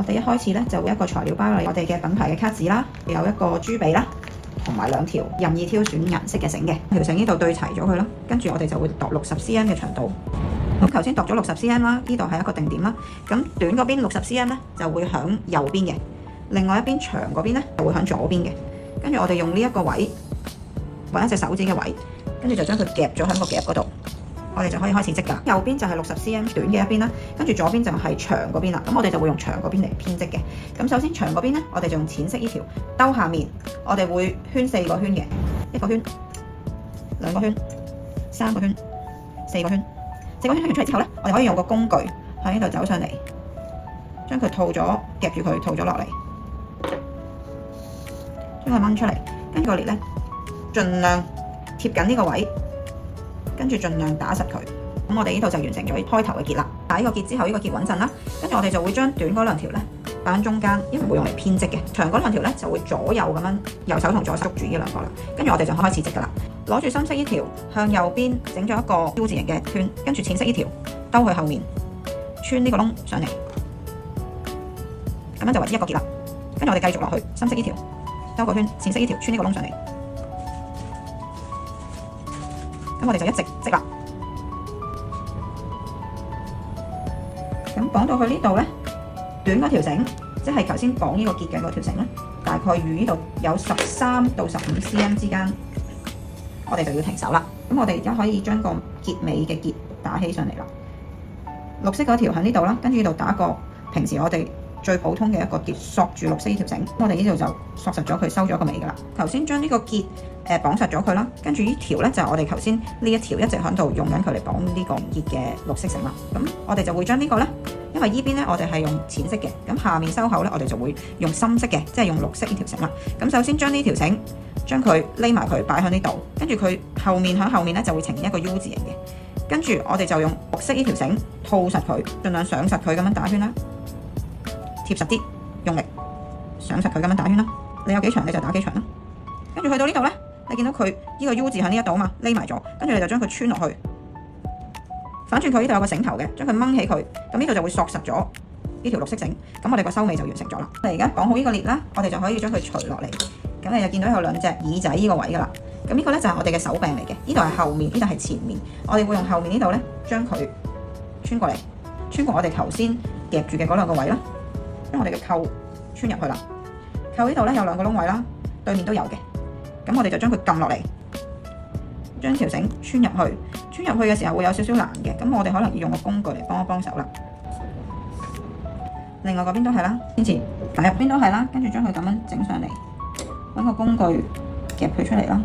我哋一開始咧就會一個材料包嚟，我哋嘅品牌嘅卡紙啦，有一個珠鼻啦，同埋2條任意挑選顏色嘅繩嘅。條繩呢度對齊咗佢啦，跟住我哋就會度60 cm 嘅長度。咁頭先度咗60 cm 啦，呢度係一個定點啦。咁短嗰邊60 cm 咧就會響右邊嘅，另外一邊長嗰邊咧就會響左邊嘅。跟住我哋用呢一個位，揾一隻手指嘅位，跟住就將佢夾咗喺個夾嗰度。我哋就可以開始織㗎。右邊就係60 cm 短嘅一邊啦，跟住左邊就係長嗰邊啦。咁我哋就會用長嗰邊嚟編織嘅。咁首先長嗰邊咧，我哋就用淺色呢條兜下面，我哋會圈4個圈嘅，1個圈、2個圈、3個圈、4個圈。4個圈圈完出嚟之後咧，我哋可以用個工具喺呢度走上嚟，將佢套咗，夾住佢套咗落嚟，將佢掹出嚟，跟住個裂咧，盡量貼緊呢個位。跟住盡量打實佢，咁我哋呢度就完成咗開頭嘅結啦。打呢個結之後，呢個結穩陣啦，跟住我哋就會將短嗰2條咧擺喺中間，因為會用嚟編織嘅。長嗰2條咧就會左右咁樣，右手同左手捉住呢2個啦。跟住我哋就開始織噶啦。攞住深色呢條向右邊整咗一個 U 字形嘅圈，跟住淺色呢條兜去後面穿呢個窿上嚟，咁樣就為之一個結啦。跟住我哋繼續落去，深色呢條兜個圈，淺色呢條穿呢個窿上嚟。咁我哋就一直織啦。咁綁到去呢度咧，短嗰條繩，即係頭先綁呢個結嘅嗰條繩咧，大概與呢度有13到15 cm 之間，我哋就要停手啦。咁我哋而家可以將個結尾嘅結打起上嚟啦。綠色嗰條喺呢度啦，跟住呢度打個平時我哋最普通嘅一個結，索住綠色呢條繩。我哋呢度就索實咗佢，收咗個尾噶啦。頭先將呢個結綁實咗佢啦，跟住呢條咧就係我哋頭先呢一條一直喺度用緊佢嚟綁呢個結嘅綠色繩啦。咁我哋就會將呢個咧，因為呢邊咧我哋係用淺色嘅，咁下面收口咧我哋就會用深色嘅，即係用綠色呢條繩啦。咁首先將呢條繩將佢匿埋佢擺喺呢度，跟住佢後面喺後面咧就會呈現一個 U 字形嘅。跟住我哋就用綠色呢條繩套實佢，盡量上實佢咁樣打圈啦，貼實啲，用力上實佢咁樣打圈啦。你有幾長你就打幾長啦。跟住去到呢度咧。你見到佢呢個 U 字喺呢一度嘛，匿埋咗，跟住你就將佢穿落去，反轉佢呢度有個繩頭嘅，將佢掹起佢，咁呢度就會索實咗呢條綠色繩，咁我哋個收尾就完成咗啦。我哋而家綁好呢個裂啦，我哋就可以將佢除落嚟，咁你就見到有2隻耳仔呢個位噶啦，咁呢個咧就係我哋嘅手柄嚟嘅，呢度係後面，呢度係前面，我哋會用後面呢度咧將佢穿過嚟，穿過我哋頭先夾住嘅嗰2個位啦，將我哋嘅扣穿入去啦，扣呢度咧有2個窿位啦，對面都有嘅。咁我哋就將佢撳落嚟，將條繩穿入去。穿入去嘅時候會有少少難嘅，咁我哋可能要用個工具嚟幫一幫手啦。另外嗰邊都係啦，先前打入邊都係啦，跟住將佢咁樣整上嚟，揾個工具夾佢出嚟啦。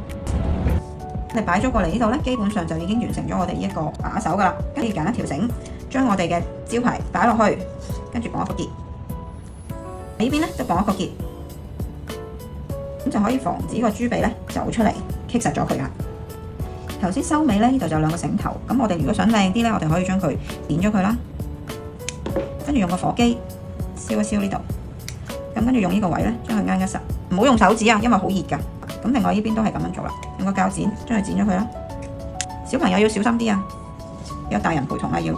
你擺咗過嚟呢度咧，基本上就已經完成咗我哋呢一個把手噶啦。跟住揀一條繩，將我哋嘅招牌擺落去，跟住綁一個結。呢邊咧就綁一個結。咁就可以防止個珠鼻咧走出嚟，棘實咗佢啦。頭先收尾咧，呢度就有2個繩頭。咁我哋如果想靚啲咧，我哋可以將佢點咗佢啦，跟住用個火機燒一燒呢度。咁跟住用呢個位咧，將佢啱一實，唔好用手指啊，因為好熱㗎。咁另外呢邊都係咁樣做啦，用個鉸剪將佢剪咗佢啦。小朋友要小心啲啊，有大人陪同啊要。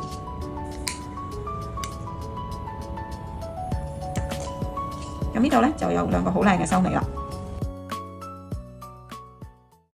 咁呢度咧就有2個好靚嘅收尾啦。